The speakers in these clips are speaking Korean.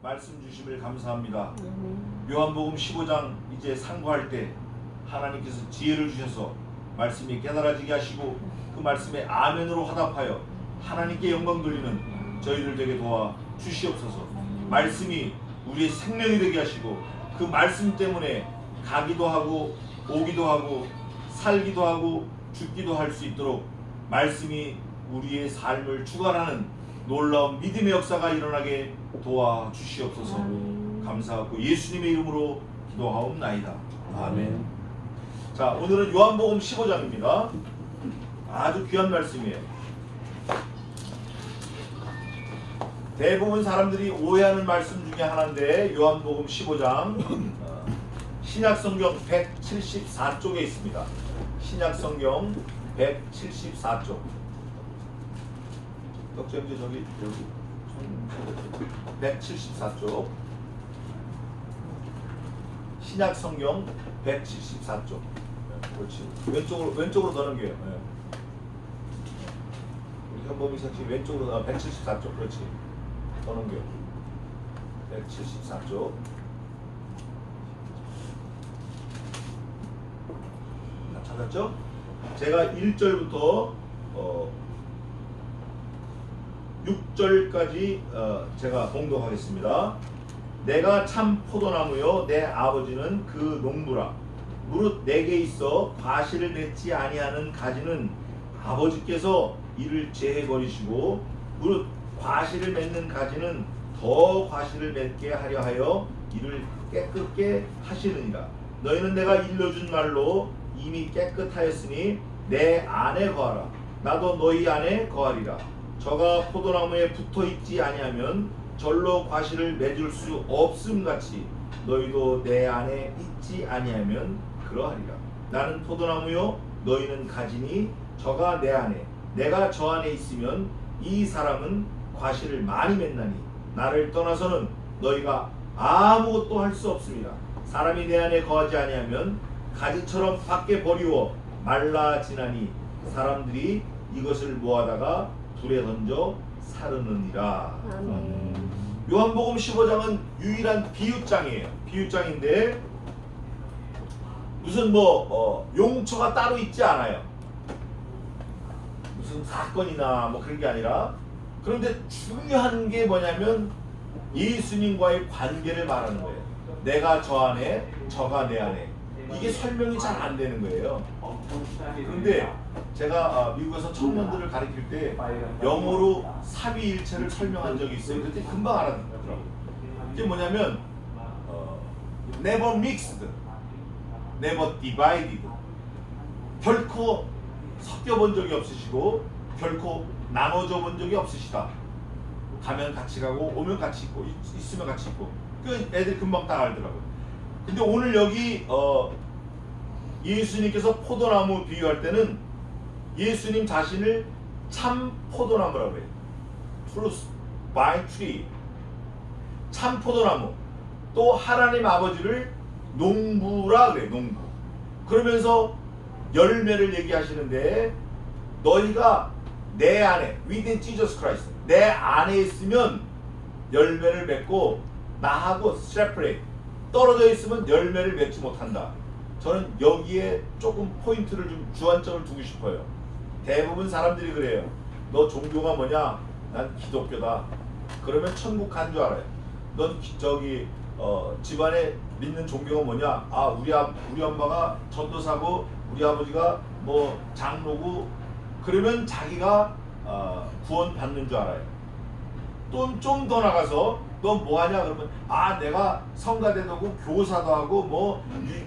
말씀 주심을 감사합니다. 요한복음 15장 이제 상고할 때 하나님께서 지혜를 주셔서 말씀이 깨달아지게 하시고 그 말씀에 아멘으로 화답하여 하나님께 영광 돌리는 저희들 되게 도와 주시옵소서. 말씀이 우리의 생명이 되게 하시고 그 말씀 때문에 가기도 하고 오기도 하고 살기도 하고 죽기도 할 수 있도록 말씀이 우리의 삶을 주관하는 놀라운 믿음의 역사가 일어나게 도와주시옵소서. 감사하고 예수님의 이름으로 기도하옵나이다. 아멘. 자, 오늘은 요한복음 15장입니다. 아주 귀한 말씀이에요. 대부분 사람들이 오해하는 말씀 중에 하나인데 요한복음 15장 신약성경 174쪽에 있습니다. 신약성경 174쪽. 떡점지 저기 174쪽. 신약성경 174쪽. 그렇지. 왼쪽으로 더 넘겨요. 네. 우리 현범이 선생님 왼쪽으로 174쪽. 그렇지. 더 넘겨. 174쪽. 찾았죠? 제가 1절부터 6절까지 제가 봉독하겠습니다. 내가 참 포도나무요 내 아버지는 그 농부라. 무릇 내게 있어 과실을 맺지 아니하는 가지는 아버지께서 이를 제해버리시고 무릇 과실을 맺는 가지는 더 과실을 맺게 하려 하여 이를 깨끗게 하시느니라. 너희는 내가 일러준 말로 이미 깨끗하였으니 내 안에 거하라. 나도 너희 안에 거하리라. 저가 포도나무에 붙어있지 아니하면 절로 과실을 맺을 수 없음같이 너희도 내 안에 있지 아니하면 그러하리라. 나는 포도나무요 너희는 가지니 저가 내 안에 내가 저 안에 있으면 이 사람은 과실을 많이 맺나니 나를 떠나서는 너희가 아무것도 할 수 없습니다. 사람이 내 안에 거하지 아니하면 가지처럼 밖에 버리워 말라지나니 사람들이 이것을 모아다가 불에 던져 사르느니라. 요한복음 15장은 유일한 비유장이에요. 비유장인데 무슨 용처가 따로 있지 않아요. 무슨 사건이나 그런 게 아니라, 그런데 중요한 게 뭐냐면 예수님과의 관계를 말하는 거예요. 내가 저 안에 저가 내 안에. 이게 설명이 잘 안 되는 거예요. 그런데 제가 미국에서 청년들을 가르칠 때 영어로 삼위일체를 설명한 적이 있어요. 그때 금방 알아듣더라고요. 이게 뭐냐면 never mixed, never divided. 결코 섞여본 적이 없으시고 결코 나눠져 본 적이 없으시다. 가면 같이 가고 오면 같이 있고 있으면 같이 있고. 그 애들이 금방 다 알더라고요. 근데 오늘 여기 예수님께서 포도나무 비유할 때는 예수님 자신을 참 포도나무라고 해요. Truth by tree. 참 포도나무. 또 하나님 아버지를 농부라 그래요. 농부. 그러면서 열매를 얘기하시는데 너희가 내 안에 within Jesus Christ 내 안에 있으면 열매를 맺고 나하고 separate 떨어져 있으면 열매를 맺지 못한다. 저는 여기에 조금 포인트를 좀 주안점을 두고 싶어요. 대부분 사람들이 그래요. 너 종교가 뭐냐? 난 기독교다. 그러면 천국 간 줄 알아요. 넌 집안에 믿는 종교가 뭐냐? 아, 우리 엄마가 전도사고 우리 아버지가 장로고. 그러면 자기가 구원 받는 줄 알아요. 또 좀 더 나가서 너 뭐하냐 그러면 내가 성가대도 하고 교사도 하고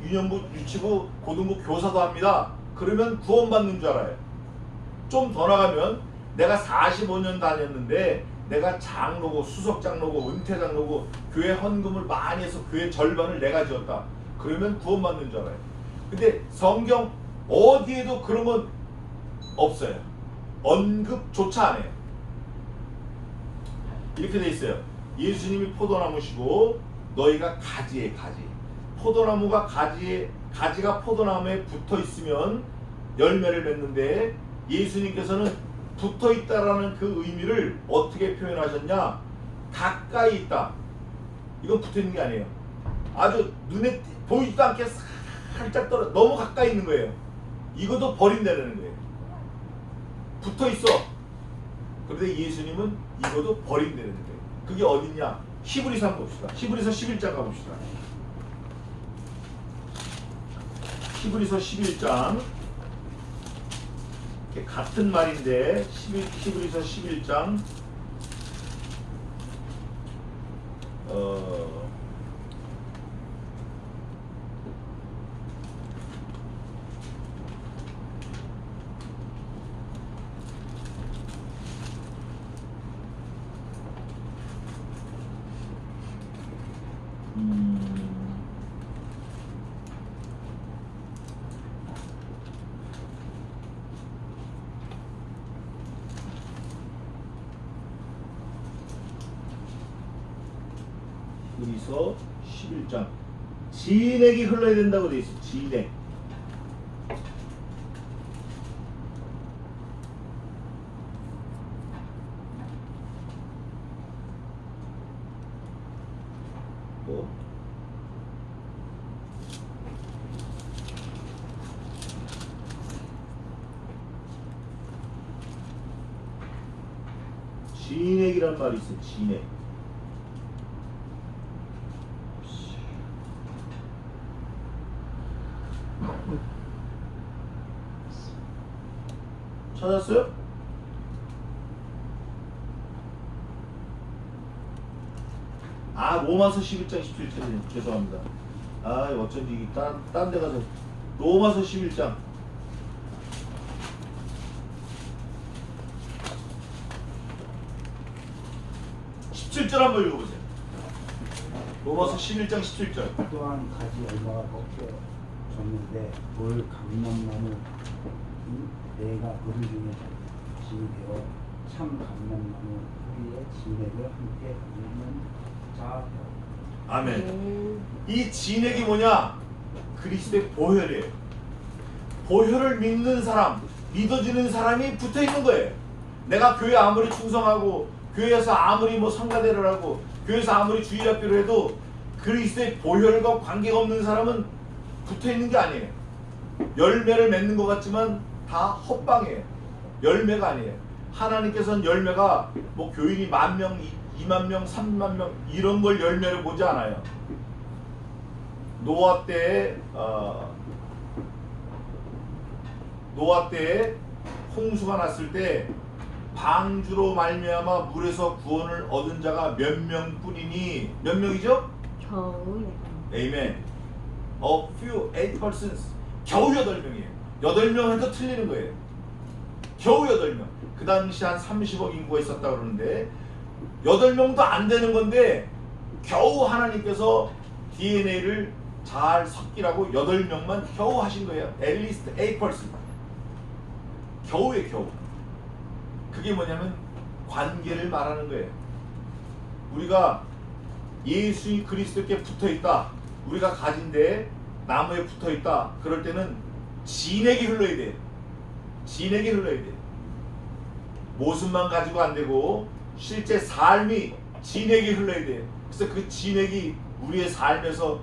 유년부 유치부 고등부 교사도 합니다. 그러면 구원받는 줄 알아요. 좀 더 나가면 내가 45년 다녔는데 내가 장로고 수석장로고 은퇴장로고 교회 헌금을 많이 해서 교회 절반을 내가 지었다. 그러면 구원받는 줄 알아요. 근데 성경 어디에도 그런 건 없어요. 언급조차 안 해요. 이렇게 돼 있어요. 예수님이 포도나무시고 너희가 가지에 가지. 포도나무가 가지가 포도나무에 붙어 있으면 열매를 맺는데 예수님께서는 붙어 있다라는 그 의미를 어떻게 표현하셨냐? 가까이 있다. 이건 붙어 있는 게 아니에요. 아주 눈에 보이지도 않게 살짝 떨어 너무 가까이 있는 거예요. 이것도 버린다는 거예요. 붙어 있어. 그런데 예수님은 이것도 버린다는 거예요. 그게 어딨냐? 히브리서 한번 봅시다. 히브리서 11장 가봅시다. 히브리서 11장 같은 말인데 히브리서 11장 히브리서 11장 진액이 흘러야 된다고 되어 있어. 진액. 뭐? 진액이란 말이 있어. 진액. 찾았어요? 아, 로마서 11장 17절이네. 죄송합니다. 아, 어쩐지 딴 데 가서 로마서 11장 17절 한번 읽어보세요. 로마서 11장 17절. 또한 가지 얼마가 벗겨졌는데 돌 감람나무 내가 그들 중에 진이 되어 참 감람나무 뿌리에 진액을 함께 담는 자. 아멘. 이 진액이 뭐냐? 그리스도의 보혈이에요. 보혈을 믿는 사람, 믿어지는 사람이 붙어 있는 거예요. 내가 교회 아무리 충성하고 교회에서 아무리 뭐 성가대를 하고 교회에서 아무리 주일학교를 해도 그리스도의 보혈과 관계가 없는 사람은 붙어 있는 게 아니에요. 열매를 맺는 것 같지만 다 헛방이에요. 열매가 아니에요. 하나님께서는 열매가 뭐 교인이 10,000명, 20,000명, 30,000명 이런 걸 열매를 보지 않아요. 노아 때에 홍수가 났을 때 방주로 말미암아 물에서 구원을 얻은 자가 몇 명뿐이니 몇 명이죠? 겨우 에이멘. A few, 8 persons. 겨우 8명이에요. 8명 해도 틀리는 거예요. 겨우 8명. 그 당시 한 30억 인구가 있었다 그러는데 8명도 안 되는 건데 겨우 하나님께서 DNA를 잘 섞이라고 8명만 겨우 하신 거예요. At least 8 persons. 겨우에 겨우. 그게 뭐냐면 관계를 말하는 거예요. 우리가 예수 그리스도께 붙어있다. 우리가 가진데 나무에 붙어있다. 그럴 때는 진액이 흘러야 돼. 진액이 흘러야 돼. 모습만 가지고 안 되고 실제 삶이 진액이 흘러야 돼. 그래서 그 진액이 우리의 삶에서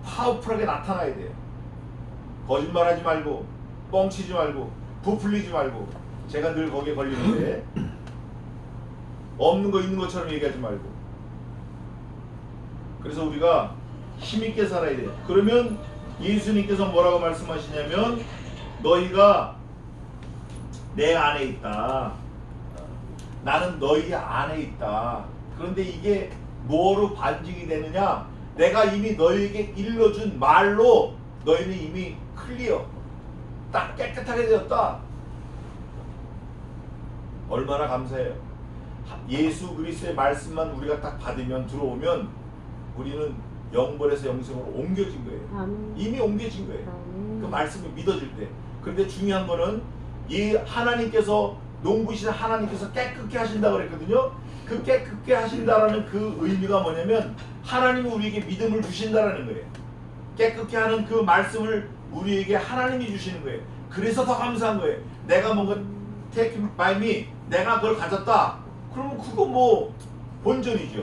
파워풀하게 나타나야 돼요. 거짓말하지 말고 뻥치지 말고 부풀리지 말고. 제가 늘 거기에 걸리는데 없는 거 있는 것처럼 얘기하지 말고. 그래서 우리가 힘있게 살아야 돼요. 그러면 예수님께서 뭐라고 말씀하시냐면 너희가 내 안에 있다. 나는 너희 안에 있다. 그런데 이게 뭐로 반증이 되느냐? 내가 이미 너희에게 일러준 말로 너희는 이미 클리어 딱 깨끗하게 되었다. 얼마나 감사해요. 예수 그리스도의 말씀만 우리가 딱 받으면 들어오면 우리는 영벌에서 영생으로 옮겨진 거예요. 이미 옮겨진 거예요. 그 말씀이 믿어질 때. 그런데 중요한 거는 이 하나님께서 농부신 하나님께서 깨끗게 하신다 그랬거든요. 그 깨끗게 하신다라는 그 의미가 뭐냐면 하나님이 우리에게 믿음을 주신다라는 거예요. 깨끗게 하는 그 말씀을 우리에게 하나님이 주시는 거예요. 그래서 더 감사한 거예요. 내가 뭔가 take by me, 내가 그걸 가졌다. 그러면 그거 뭐 본전이죠.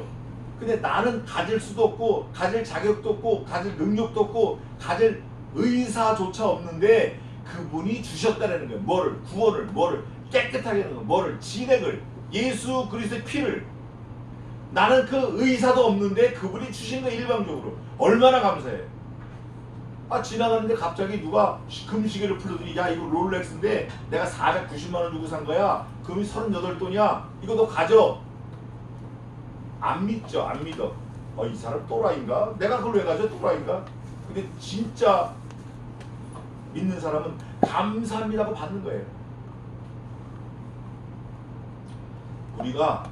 근데 나는 가질 수도 없고 가질 자격도 없고 가질 능력도 없고 가질 의사조차 없는데 그분이 주셨다라는 거예요. 뭐를? 구원을, 뭐를? 깨끗하게 하는 거, 뭐를? 진액을, 예수 그리스도의 피를. 나는 그 의사도 없는데 그분이 주신 거 일방적으로. 얼마나 감사해. 지나가는데 갑자기 누가 금시계를 풀더니 야 이거 롤렉스인데 내가 490만 원 주고 산 거야. 금이 38돈이야. 이거 너 가져. 안 믿죠. 안 믿어. 이 사람 또라이인가? 내가 그걸 왜 가져? 또라이인가? 근데 진짜 믿는 사람은 감사합니다고 받는 거예요. 우리가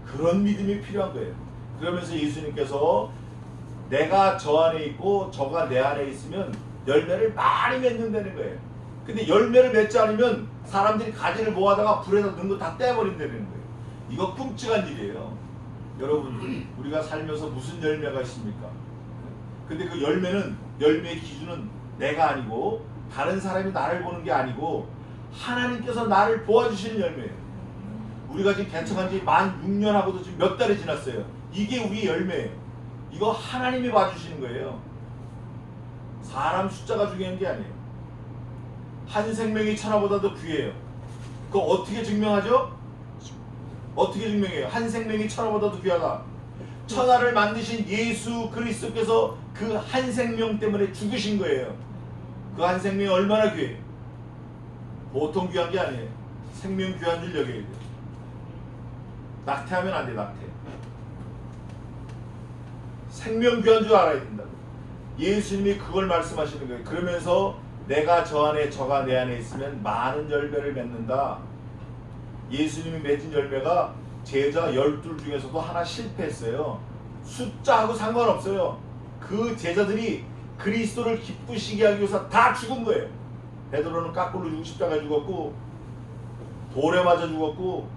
그런 믿음이 필요한 거예요. 그러면서 예수님께서 내가 저 안에 있고 저가 내 안에 있으면 열매를 많이 맺는다는 거예요. 근데 열매를 맺지 않으면 사람들이 가지를 모아다가 불에다 넣은 거 다 떼버린다는 거예요. 이거 끔찍한 일이에요. 여러분, 우리가 살면서 무슨 열매가 있습니까? 근데 그 열매의 기준은 내가 아니고 다른 사람이 나를 보는 게 아니고 하나님께서 나를 도와주시는 열매예요. 우리가 지금 개척한 지 만 6년하고도 지금 몇 달이 지났어요. 이게 우리의 열매예요. 이거 하나님이 봐주시는 거예요. 사람 숫자가 중요한 게 아니에요. 한 생명이 천하보다 더 귀해요. 그거 어떻게 증명하죠? 어떻게 증명해요? 한 생명이 천하보다 더 귀하다. 천하를 만드신 예수 그리스도께서 그 한 생명 때문에 죽으신 거예요. 그 한 생명이 얼마나 귀해요? 보통 귀한 게 아니에요. 생명 귀한 줄 여겨야 돼요. 낙태하면 안 돼, 낙태. 생명 귀한 줄 알아야 된다. 예수님이 그걸 말씀하시는 거예요. 그러면서 내가 저 안에 저가 내 안에 있으면 많은 열매를 맺는다. 예수님이 맺은 열매가 제자 12 중에서도 하나 실패했어요. 숫자하고 상관없어요. 그 제자들이 그리스도를 기쁘시게 하기 위해서 다 죽은 거예요. 베드로는 깎으로 죽고 십자가 죽었고 돌에 맞아 죽었고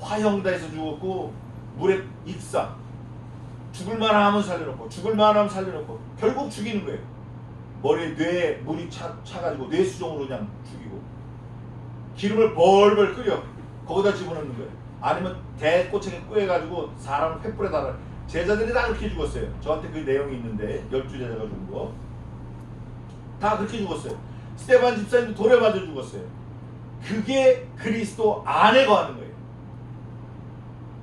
화형다에서 죽었고 물에 입사. 죽을만 하면 살려놓고 죽을만 하면 살려놓고 결국 죽이는 거예요. 머리에 뇌에 물이 차가지고 뇌수종으로 그냥 죽이고 기름을 벌벌 끓여 거기다 집어넣는 거예요. 아니면 대꼬챙이 꿰가지고 사람을 횃불에 달아. 제자들이 다 그렇게 죽었어요. 저한테 그 내용이 있는데 12제자가 죽은 거 다 그렇게 죽었어요. 스데반 집사님도 돌에 맞아 죽었어요. 그게 그리스도 안에 거하는 거예요.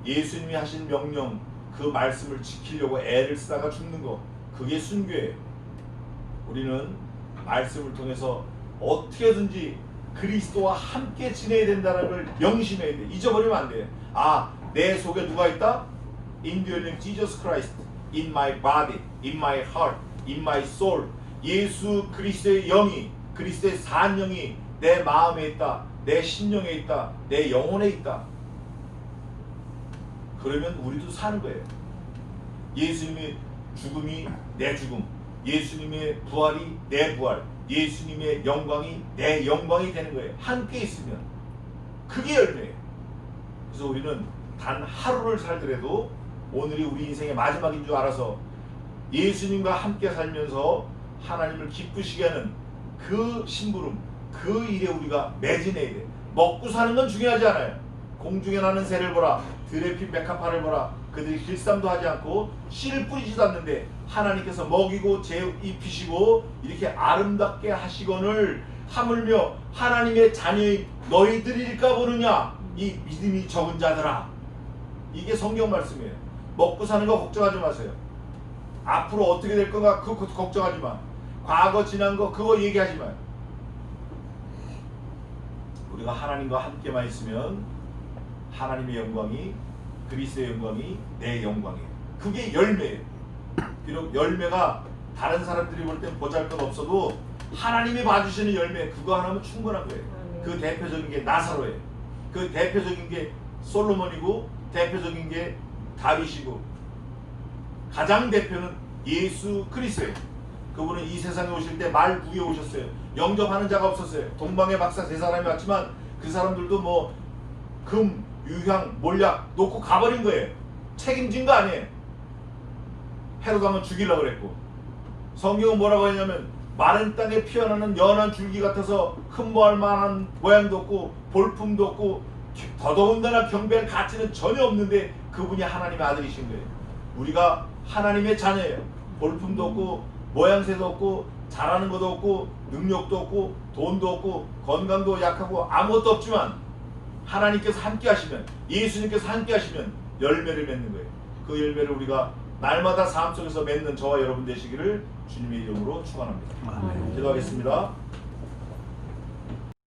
예수님이 하신 명령 그 말씀을 지키려고 애를 쓰다가 죽는 거 그게 순교예요. 우리는 말씀을 통해서 어떻게든지 그리스도와 함께 지내야 된다는 걸 명심해야 돼. 잊어버리면 안 돼. 내 속에 누가 있다? Indwelling Jesus Christ in my body, in my heart, in my soul. 예수 그리스도의 영이, 그리스도의 산영이 내 마음에 있다, 내 심령에 있다, 내 영혼에 있다. 그러면 우리도 사는 거예요. 예수님의 죽음이 내 죽음, 예수님의 부활이 내 부활, 예수님의 영광이 내 영광이 되는 거예요. 함께 있으면 그게 열매예요. 그래서 우리는 단 하루를 살더라도 오늘이 우리 인생의 마지막인 줄 알아서 예수님과 함께 살면서 하나님을 기쁘시게 하는 그 심부름, 그 일에 우리가 매진해야 돼. 먹고 사는 건 중요하지 않아요. 공중에 나는 새를 보라, 들에 핀 백합화를 보라. 그들이 길쌈도 하지 않고 씨를 뿌리지도 않는데 하나님께서 먹이고 재 입히시고 이렇게 아름답게 하시거늘 하물며 하나님의 자녀인 너희들일까 보느냐, 이 믿음이 적은 자들아. 이게 성경 말씀이에요. 먹고 사는 거 걱정하지 마세요. 앞으로 어떻게 될 건가 그거 걱정하지 마. 과거 지난 거 그거 얘기하지 마요. 우리가 하나님과 함께만 있으면 하나님의 영광이, 그리스도의 영광이 내 영광이에요. 그게 열매예요. 비록 열매가 다른 사람들이 볼 땐 보잘것없어도 하나님이 봐주시는 열매 그거 하나면 충분한 거예요. 그 대표적인 게 나사로예요. 그 대표적인 게 솔로몬이고 대표적인 게 다윗이고 가장 대표는 예수 그리스도예요. 그분은 이 세상에 오실 때 말 위에 오셨어요. 영접하는 자가 없었어요. 동방의 박사 세 사람이 왔지만 그 사람들도 뭐 금, 유향, 몰약 놓고 가버린 거예요. 책임진 거 아니에요. 헤롯 가면 죽이려고 그랬고. 성경은 뭐라고 했냐면 마른 땅에 피어나는 연한 줄기 같아서 흠모할 만한 모양도 없고 볼품도 없고 더더군다나 경배할 가치는 전혀 없는데 그분이 하나님의 아들이신 거예요. 우리가 하나님의 자녀예요. 볼품도 없고 모양새도 없고 잘하는 것도 없고 능력도 없고 돈도 없고 건강도 약하고 아무것도 없지만 하나님께서 함께 하시면, 예수님께서 함께 하시면 열매를 맺는 거예요. 그 열매를 우리가 날마다 삶 속에서 맺는 저와 여러분 되시기를 주님의 이름으로 축원합니다. 아멘. 기도하겠습니다.